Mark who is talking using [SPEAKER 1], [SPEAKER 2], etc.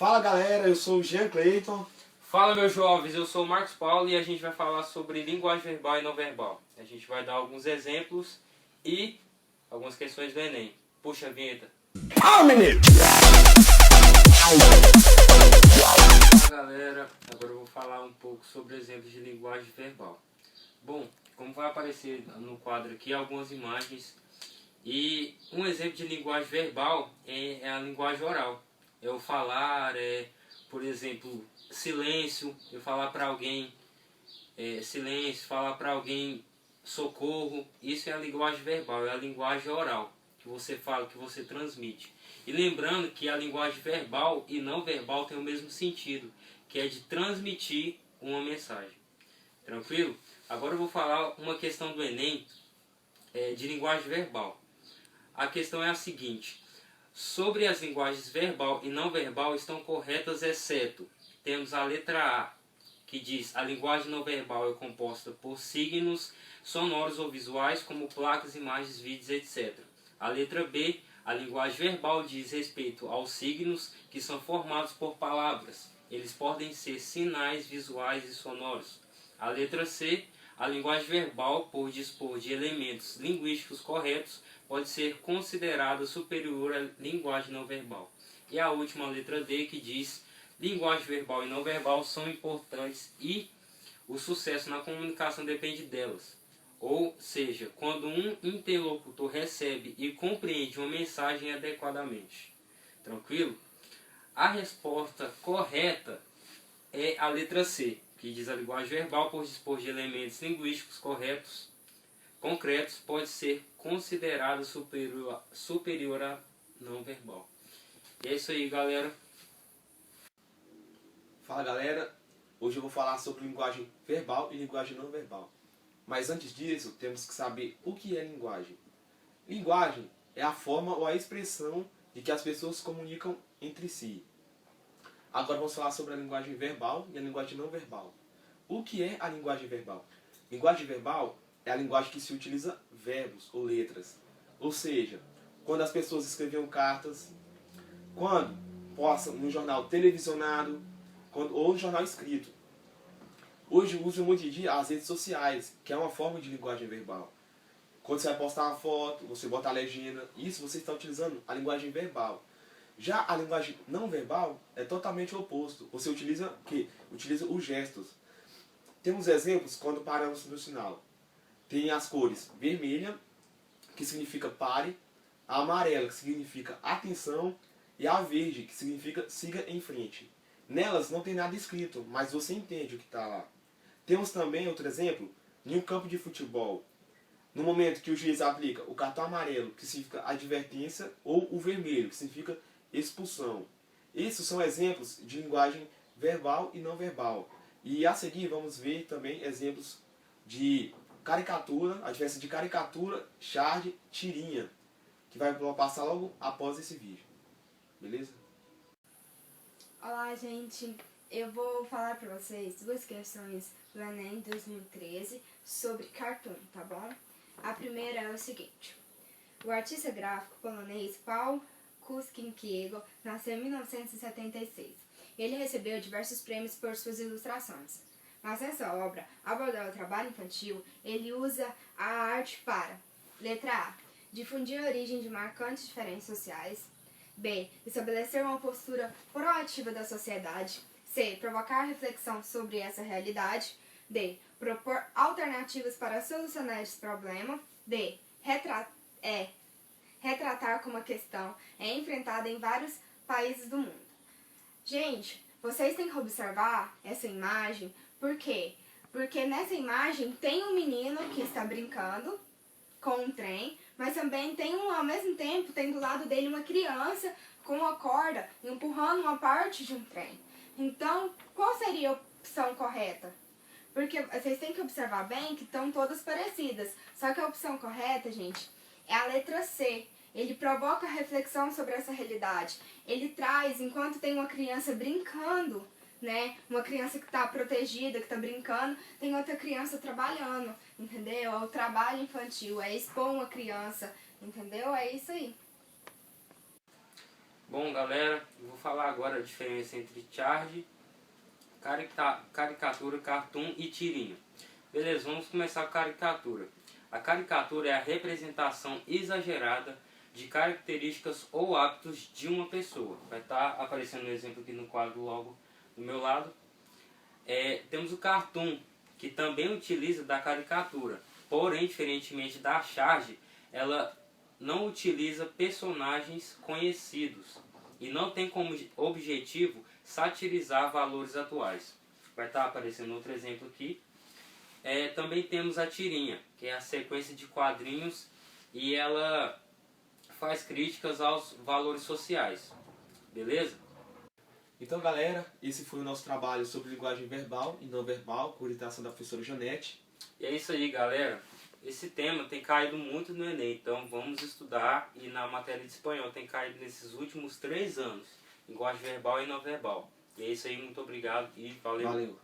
[SPEAKER 1] Fala galera, eu sou o Jean Cleiton.
[SPEAKER 2] Fala meus jovens, eu sou o Marcos Paulo e a gente vai falar sobre linguagem verbal e não verbal. A gente vai dar alguns exemplos e algumas questões do Enem. Puxa a vinheta. Fala galera, agora eu vou falar um pouco sobre exemplos de linguagem verbal. Bom, como vai aparecer no quadro aqui algumas imagens, e um exemplo de linguagem verbal é a linguagem oral. É o falar, por exemplo, silêncio, eu falar para alguém silêncio, falar para alguém socorro. Isso é a linguagem verbal, é a linguagem oral, que você fala, que você transmite. E lembrando que a linguagem verbal e não verbal tem o mesmo sentido, que é de transmitir uma mensagem. Tranquilo? Agora eu vou falar uma questão do Enem de linguagem verbal. A questão é a seguinte: sobre as linguagens verbal e não verbal estão corretas, exceto temos a letra A, que diz: a linguagem não verbal é composta por signos sonoros ou visuais, como placas, imagens, vídeos, etc. A letra B, a linguagem verbal diz respeito aos signos que são formados por palavras. Eles podem ser sinais visuais e sonoros. A letra C, a linguagem verbal, por dispor de elementos linguísticos corretos, pode ser considerada superior à linguagem não verbal. E a última, a letra D, que diz: linguagem verbal e não verbal são importantes e o sucesso na comunicação depende delas. Ou seja, quando um interlocutor recebe e compreende uma mensagem adequadamente. Tranquilo? A resposta correta é a letra C, que diz: a linguagem verbal, por dispor de elementos linguísticos concretos, pode ser considerada superior à não verbal. E é isso aí, galera.
[SPEAKER 1] Fala galera, hoje eu vou falar sobre linguagem verbal e linguagem não verbal. Mas antes disso, temos que saber o que é linguagem. Linguagem é a forma ou a expressão de que as pessoas se comunicam entre si. Agora vamos falar sobre a linguagem verbal e a linguagem não verbal. O que é a linguagem verbal? Linguagem verbal é a linguagem que se utiliza verbos ou letras. Ou seja, quando as pessoas escreviam cartas, quando postam no jornal televisionado, ou no jornal escrito. Hoje usa muito de dia as redes sociais, que é uma forma de linguagem verbal. Quando você vai postar uma foto, você bota a legenda, isso você está utilizando a linguagem verbal. Já a linguagem não verbal é totalmente o oposto. Você utiliza o quê? Utiliza os gestos. Temos exemplos quando paramos no sinal. Tem as cores vermelha, que significa pare, a amarela, que significa atenção, e a verde, que significa siga em frente. Nelas não tem nada escrito, mas você entende o que está lá. Temos também outro exemplo, em um campo de futebol. No momento que o juiz aplica o cartão amarelo, que significa advertência, ou o vermelho, que significa expulsão. Esses são exemplos de linguagem verbal e não verbal. E a seguir vamos ver também exemplos de caricatura, a diferença de caricatura, charge, tirinha, que vai passar logo após esse vídeo. Beleza?
[SPEAKER 3] Olá, gente. Eu vou falar para vocês duas questões do Enem 2013 sobre cartoon, tá bom? A primeira é o seguinte: o artista gráfico polonês Paul Kosciuszko nasceu em 1976. Ele recebeu diversos prêmios por suas ilustrações. Mas nessa obra, ao abordar o trabalho infantil, ele usa a arte para: letra A, difundir a origem de marcantes diferenças sociais; B, estabelecer uma postura proativa da sociedade; C, provocar reflexão sobre essa realidade; D, propor alternativas para solucionar esse problema; D, retratar como a questão é enfrentada em vários países do mundo. Gente, vocês têm que observar essa imagem, por quê? Porque nessa imagem tem um menino que está brincando com um trem, mas também tem ao mesmo tempo, tem do lado dele uma criança com uma corda empurrando uma parte de um trem. Então, qual seria a opção correta? Porque vocês têm que observar bem que estão todas parecidas. Só que a opção correta, gente, é a letra C. Ele provoca reflexão sobre essa realidade. Ele traz, enquanto tem uma criança brincando, né? Uma criança que está protegida, que está brincando, tem outra criança trabalhando, entendeu? É o trabalho infantil, é expor uma criança, entendeu? É isso aí.
[SPEAKER 2] Bom, galera, eu vou falar agora a diferença entre charge, caricatura, cartoon e tirinha. Beleza, vamos começar com a caricatura. A caricatura é a representação exagerada de características ou hábitos de uma pessoa. Vai estar aparecendo um exemplo aqui no quadro logo do meu lado. Temos o cartoon, que também utiliza da caricatura. Porém, diferentemente da charge, ela não utiliza personagens conhecidos e não tem como objetivo satirizar valores atuais. Vai estar aparecendo outro exemplo aqui. Também temos a tirinha, que é a sequência de quadrinhos e ela faz críticas aos valores sociais. Beleza?
[SPEAKER 1] Então, galera, esse foi o nosso trabalho sobre linguagem verbal e não verbal, com orientação da professora Janete.
[SPEAKER 2] E é isso aí, galera. Esse tema tem caído muito no Enem, então vamos estudar. E na matéria de espanhol tem caído nesses últimos 3 anos. Linguagem verbal e não verbal. E é isso aí, muito obrigado e valeu.
[SPEAKER 1] Valeu.